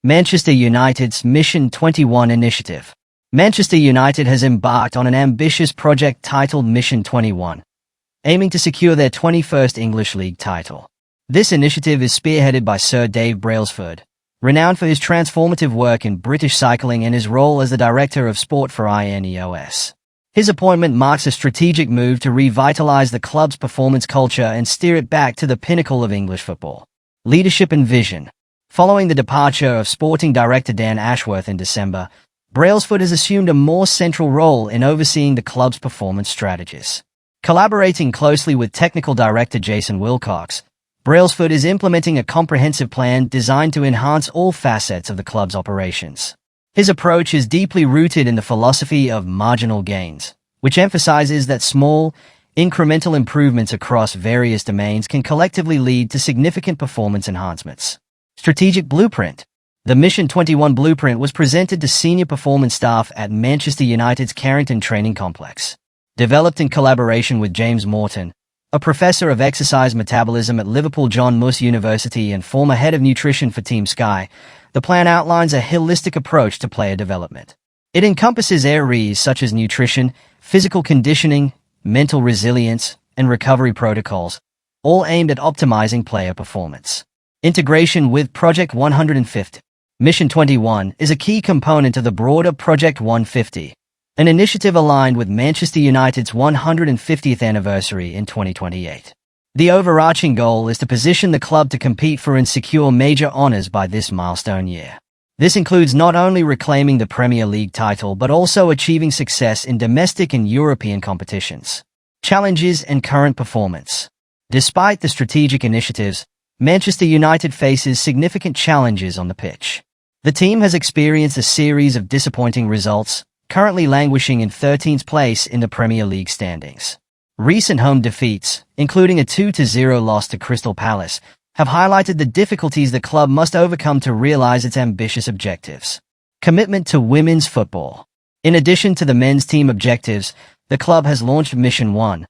Manchester United's Mission 21 initiative. Manchester United has embarked on an ambitious project titled Mission 21, aiming to secure their 21st English League title. This initiative is spearheaded by Sir Dave Brailsford, renowned for his transformative work in British cycling and his role as the Director of Sport for INEOS. His appointment marks a strategic move to revitalise the club's performance culture and steer it back to the pinnacle of English football. Leadership and vision. Following the departure of Sporting Director Dan Ashworth in December, Brailsford has assumed a more central role in overseeing the club's performance strategies. Collaborating closely with Technical Director Jason Wilcox, Brailsford is implementing a comprehensive plan designed to enhance all facets of the club's operations. His approach is deeply rooted in the philosophy of marginal gains, which emphasizes that small, incremental improvements across various domains can collectively lead to significant performance enhancements. Strategic Blueprint. The Mission 21 Blueprint was presented to senior performance staff at Manchester United's Carrington Training Complex. Developed in collaboration with James Morton, a professor of exercise metabolism at Liverpool John Moores University and former head of nutrition for Team Sky, the plan outlines a holistic approach to player development. It encompasses areas such as nutrition, physical conditioning, mental resilience, and recovery protocols, all aimed at optimizing player performance. Integration with Project 150. Mission 21 is a key component of the broader Project 150, an initiative aligned with Manchester United's 150th anniversary in 2028. The overarching goal is to position the club to compete for and secure major honours by this milestone year. This includes not only reclaiming the Premier League title but also achieving success in domestic and European competitions. Challenges and current performance. Despite the strategic initiatives, Manchester United faces significant challenges on the pitch. The team has experienced a series of disappointing results, currently languishing in 13th place in the Premier League standings. Recent home defeats, including a 2-0 loss to Crystal Palace, have highlighted the difficulties the club must overcome to realise its ambitious objectives. Commitment to women's football. In addition to the men's team objectives, the club has launched Mission 1,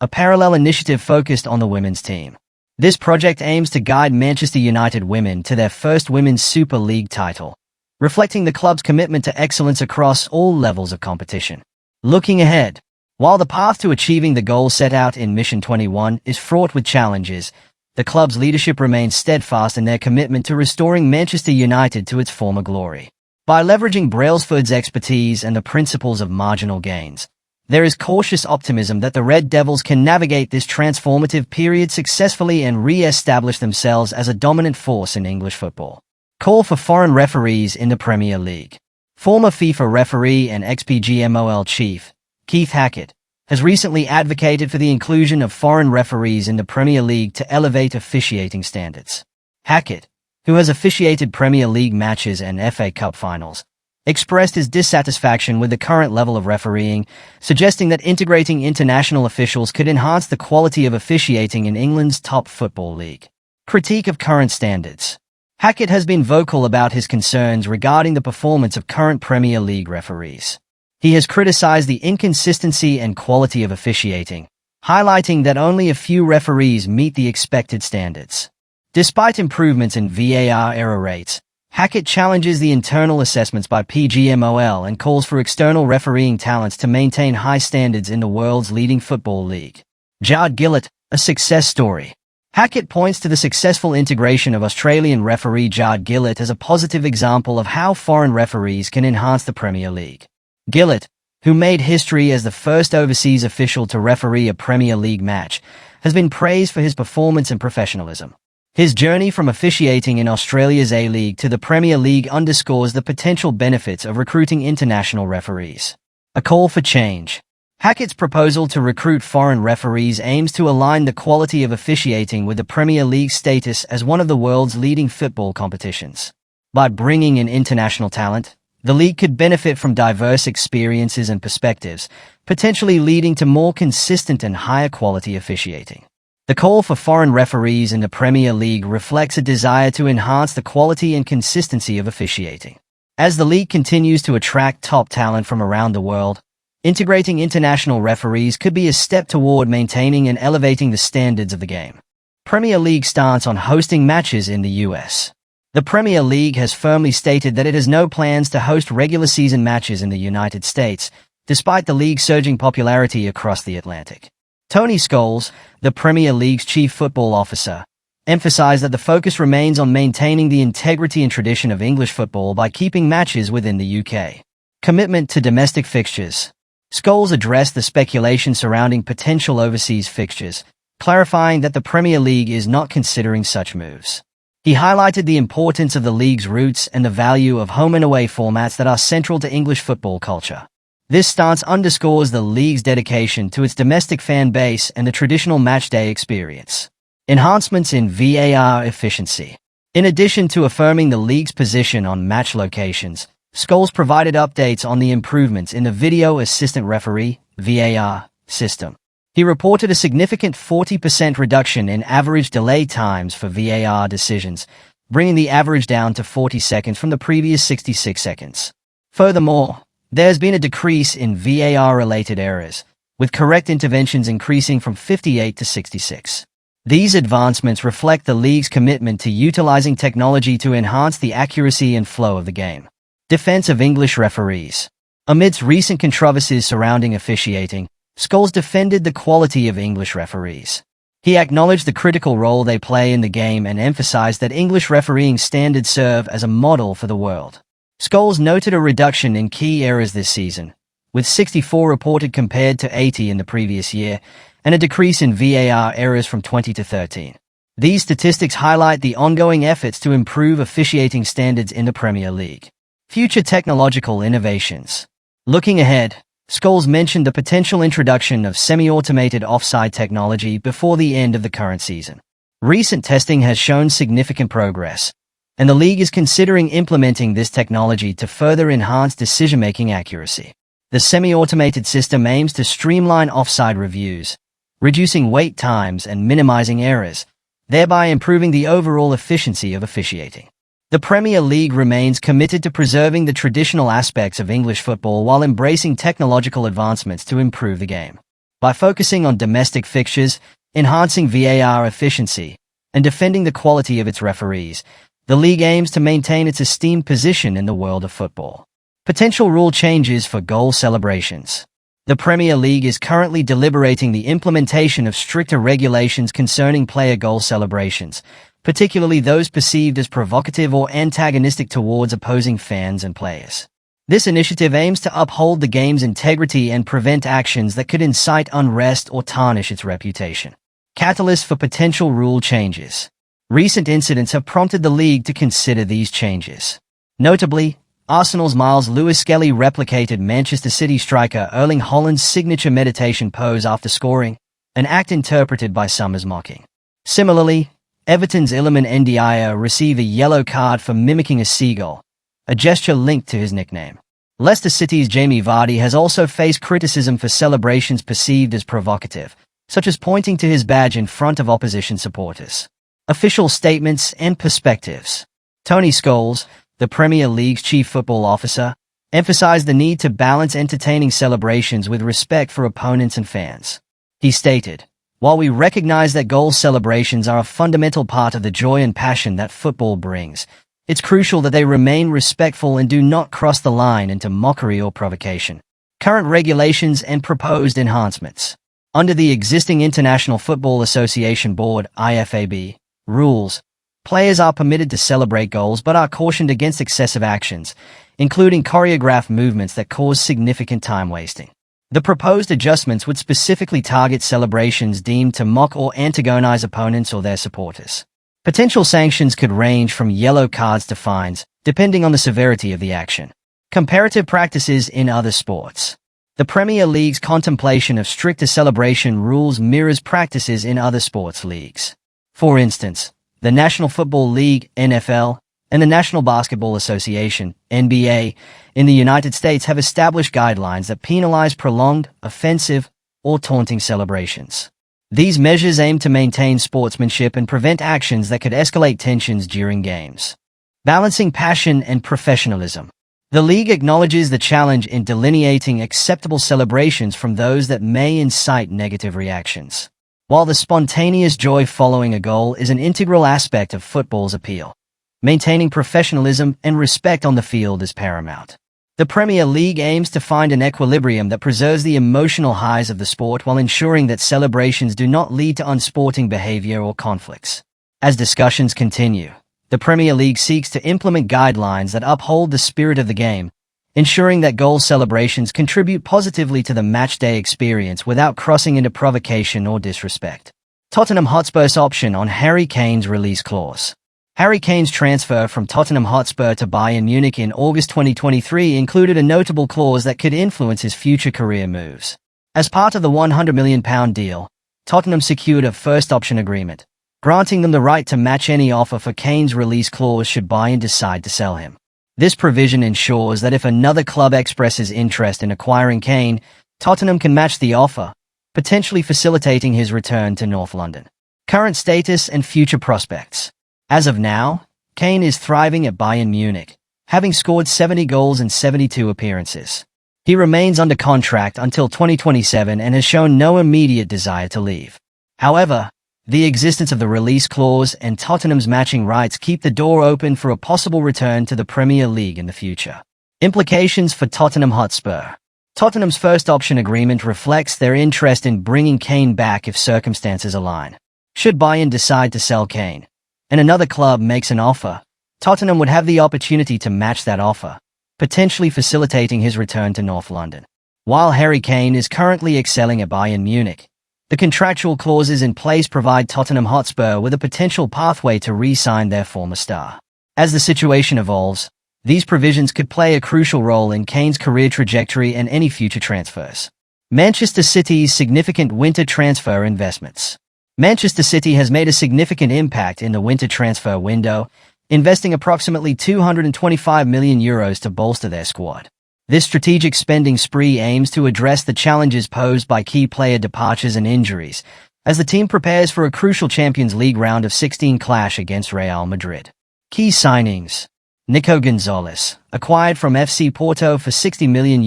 a parallel initiative focused on the women's team. This project aims to guide Manchester United women to their first Women's Super League title, reflecting the club's commitment to excellence across all levels of competition. Looking ahead. While the path to achieving the goals set out in Mission 21 is fraught with challenges, the club's leadership remains steadfast in their commitment to restoring Manchester United to its former glory. By leveraging Brailsford's expertise and the principles of marginal gains, there is cautious optimism that the Red Devils can navigate this transformative period successfully and re-establish themselves as a dominant force in English football. Call for foreign referees in the Premier League. Former FIFA referee and ex-PGMOL chief, Keith Hackett, has recently advocated for the inclusion of foreign referees in the Premier League to elevate officiating standards. Hackett, who has officiated Premier League matches and FA Cup finals, expressed his dissatisfaction with the current level of refereeing, suggesting that integrating international officials could enhance the quality of officiating in England's top football league. Critique of current standards. Hackett has been vocal about his concerns regarding the performance of current Premier League referees. He has criticized the inconsistency and quality of officiating, highlighting that only a few referees meet the expected standards. Despite improvements in VAR error rates, Hackett challenges the internal assessments by PGMOL and calls for external refereeing talents to maintain high standards in the world's leading football league. Gillett, a success story. Hackett points to the successful integration of Australian referee Gillett as a positive example of how foreign referees can enhance the Premier League. Gillett, who made history as the first overseas official to referee a Premier League match, has been praised for his performance and professionalism. His journey from officiating in Australia's A-League to the Premier League underscores the potential benefits of recruiting international referees. A call for change. Hackett's proposal to recruit foreign referees aims to align the quality of officiating with the Premier League's status as one of the world's leading football competitions. By bringing in international talent, the league could benefit from diverse experiences and perspectives, potentially leading to more consistent and higher quality officiating. The call for foreign referees in the Premier League reflects a desire to enhance the quality and consistency of officiating. As the league continues to attract top talent from around the world, integrating international referees could be a step toward maintaining and elevating the standards of the game. Premier League stance on hosting matches in the US. The Premier League has firmly stated that it has no plans to host regular season matches in the United States, despite the league's surging popularity across the Atlantic. Tony Scholes, the Premier League's chief football officer, emphasized that the focus remains on maintaining the integrity and tradition of English football by keeping matches within the UK. Commitment to domestic fixtures. Scholes addressed the speculation surrounding potential overseas fixtures, clarifying that the Premier League is not considering such moves. He highlighted the importance of the league's roots and the value of home and away formats that are central to English football culture. This stance underscores the league's dedication to its domestic fan base and the traditional matchday experience. Enhancements in VAR efficiency. In addition to affirming the league's position on match locations, Scholes provided updates on the improvements in the video assistant referee (VAR) system. He reported a significant 40% reduction in average delay times for VAR decisions, bringing the average down to 40 seconds from the previous 66 seconds. Furthermore, there's been a decrease in VAR-related errors, with correct interventions increasing from 58 to 66. These advancements reflect the league's commitment to utilizing technology to enhance the accuracy and flow of the game. Defense of English referees. Amidst recent controversies surrounding officiating, Scholes defended the quality of English referees. He acknowledged the critical role they play in the game and emphasized that English refereeing standards serve as a model for the world. Scholes noted a reduction in key errors this season, with 64 reported compared to 80 in the previous year, and a decrease in VAR errors from 20 to 13. These statistics highlight the ongoing efforts to improve officiating standards in the Premier League. Future technological innovations. Looking ahead, Scholes mentioned the potential introduction of semi-automated offside technology before the end of the current season. Recent testing has shown significant progress, and the league is considering implementing this technology to further enhance decision-making accuracy. The semi-automated system aims to streamline offside reviews, reducing wait times and minimizing errors, thereby improving the overall efficiency of officiating. The Premier League remains committed to preserving the traditional aspects of English football while embracing technological advancements to improve the game. By focusing on domestic fixtures, enhancing VAR efficiency, and defending the quality of its referees, the league aims to maintain its esteemed position in the world of football. Potential rule changes for goal celebrations. The Premier League is currently deliberating the implementation of stricter regulations concerning player goal celebrations, particularly those perceived as provocative or antagonistic towards opposing fans and players. This initiative aims to uphold the game's integrity and prevent actions that could incite unrest or tarnish its reputation. Catalyst for potential rule changes. Recent incidents have prompted the league to consider these changes. Notably, Arsenal's Miles Lewis-Skelly replicated Manchester City striker Erling Haaland's signature meditation pose after scoring, an act interpreted by some as mocking. Similarly, Everton's Iliman Ndiaye received a yellow card for mimicking a seagull, a gesture linked to his nickname. Leicester City's Jamie Vardy has also faced criticism for celebrations perceived as provocative, such as pointing to his badge in front of opposition supporters. Official statements and perspectives. Tony Scholes, the Premier League's chief football officer, emphasized the need to balance entertaining celebrations with respect for opponents and fans. He stated, "While we recognize that goal celebrations are a fundamental part of the joy and passion that football brings, it's crucial that they remain respectful and do not cross the line into mockery or provocation." Current regulations and proposed enhancements. Under the existing International Football Association Board (IFAB) rules, players are permitted to celebrate goals but are cautioned against excessive actions, including choreographed movements that cause significant time wasting. The proposed adjustments would specifically target celebrations deemed to mock or antagonize opponents or their supporters. Potential sanctions could range from yellow cards to fines, depending on the severity of the action. Comparative practices in other sports. The Premier League's contemplation of stricter celebration rules mirrors practices in other sports leagues. For instance, the National Football League (NFL) and the National Basketball Association (NBA) in the United States have established guidelines that penalize prolonged, offensive, or taunting celebrations. These measures aim to maintain sportsmanship and prevent actions that could escalate tensions during games. Balancing passion and professionalism. The league acknowledges the challenge in delineating acceptable celebrations from those that may incite negative reactions. While the spontaneous joy following a goal is an integral aspect of football's appeal, Maintaining professionalism and respect on the field is paramount. The Premier League aims to find an equilibrium that preserves the emotional highs of the sport while ensuring that celebrations do not lead to unsporting behavior or conflicts. As discussions continue, the Premier League seeks to implement guidelines that uphold the spirit of the game, ensuring that goal celebrations contribute positively to the matchday experience without crossing into provocation or disrespect. Tottenham Hotspur's option on Harry Kane's release clause. Harry Kane's transfer from Tottenham Hotspur to Bayern Munich in August 2023 included a notable clause that could influence his future career moves. As part of the £100 million deal, Tottenham secured a first option agreement, granting them the right to match any offer for Kane's release clause should Bayern decide to sell him. This provision ensures that if another club expresses interest in acquiring Kane, Tottenham can match the offer, potentially facilitating his return to North London. Current status and future prospects. As of now, Kane is thriving at Bayern Munich, having scored 70 goals in 72 appearances. He remains under contract until 2027 and has shown no immediate desire to leave. However, the existence of the release clause and Tottenham's matching rights keep the door open for a possible return to the Premier League in the future. Implications for Tottenham Hotspur. Tottenham's first option agreement reflects their interest in bringing Kane back if circumstances align. Should Bayern decide to sell Kane, and another club makes an offer, Tottenham would have the opportunity to match that offer, potentially facilitating his return to North London. While Harry Kane is currently excelling at Bayern Munich, the contractual clauses in place provide Tottenham Hotspur with a potential pathway to re-sign their former star. As the situation evolves, these provisions could play a crucial role in Kane's career trajectory and any future transfers. Manchester City's significant winter transfer investments. Manchester City has made a significant impact in the winter transfer window, investing approximately €225 million to bolster their squad. This strategic spending spree aims to address the challenges posed by key player departures and injuries, as the team prepares for a crucial Champions League round of 16 clash against Real Madrid. Key signings. Nico Gonzalez, acquired from FC Porto for €60 million,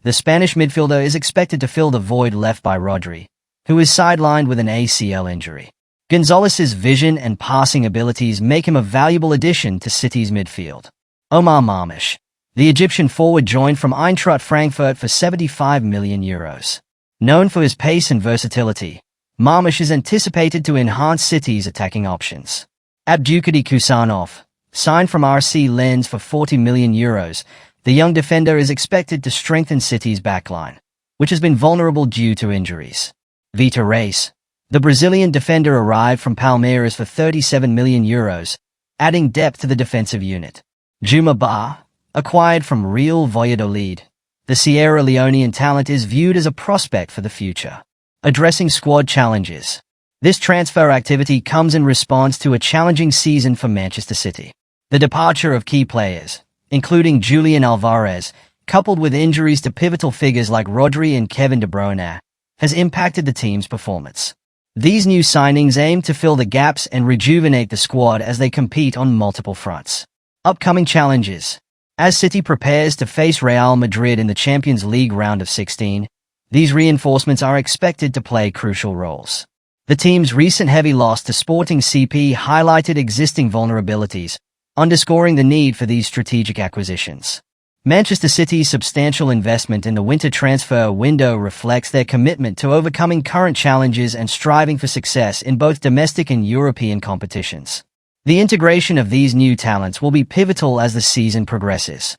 the Spanish midfielder is expected to fill the void left by Rodri, who is sidelined with an ACL injury. Gonzalez's vision and passing abilities make him a valuable addition to City's midfield. Omar Marmush, the Egyptian forward joined from Eintracht Frankfurt for €75 million. Known for his pace and versatility, Marmush is anticipated to enhance City's attacking options. Abdulkadir Kusanov, signed from RC Lens for €40 million, the young defender is expected to strengthen City's backline, which has been vulnerable due to injuries. Vitor Reis, the Brazilian defender arrived from Palmeiras for €37 million, adding depth to the defensive unit. Juma Ba, acquired from Real Valladolid, the Sierra Leonean talent is viewed as a prospect for the future. Addressing squad challenges. This transfer activity comes in response to a challenging season for Manchester City. The departure of key players, including Julian Alvarez, coupled with injuries to pivotal figures like Rodri and Kevin De Bruyne, has impacted the team's performance. These new signings aim to fill the gaps and rejuvenate the squad as they compete on multiple fronts. Upcoming challenges. As City prepares to face Real Madrid in the Champions League round of 16, these reinforcements are expected to play crucial roles. The team's recent heavy loss to Sporting CP highlighted existing vulnerabilities, underscoring the need for these strategic acquisitions. Manchester City's substantial investment in the winter transfer window reflects their commitment to overcoming current challenges and striving for success in both domestic and European competitions. The integration of these new talents will be pivotal as the season progresses.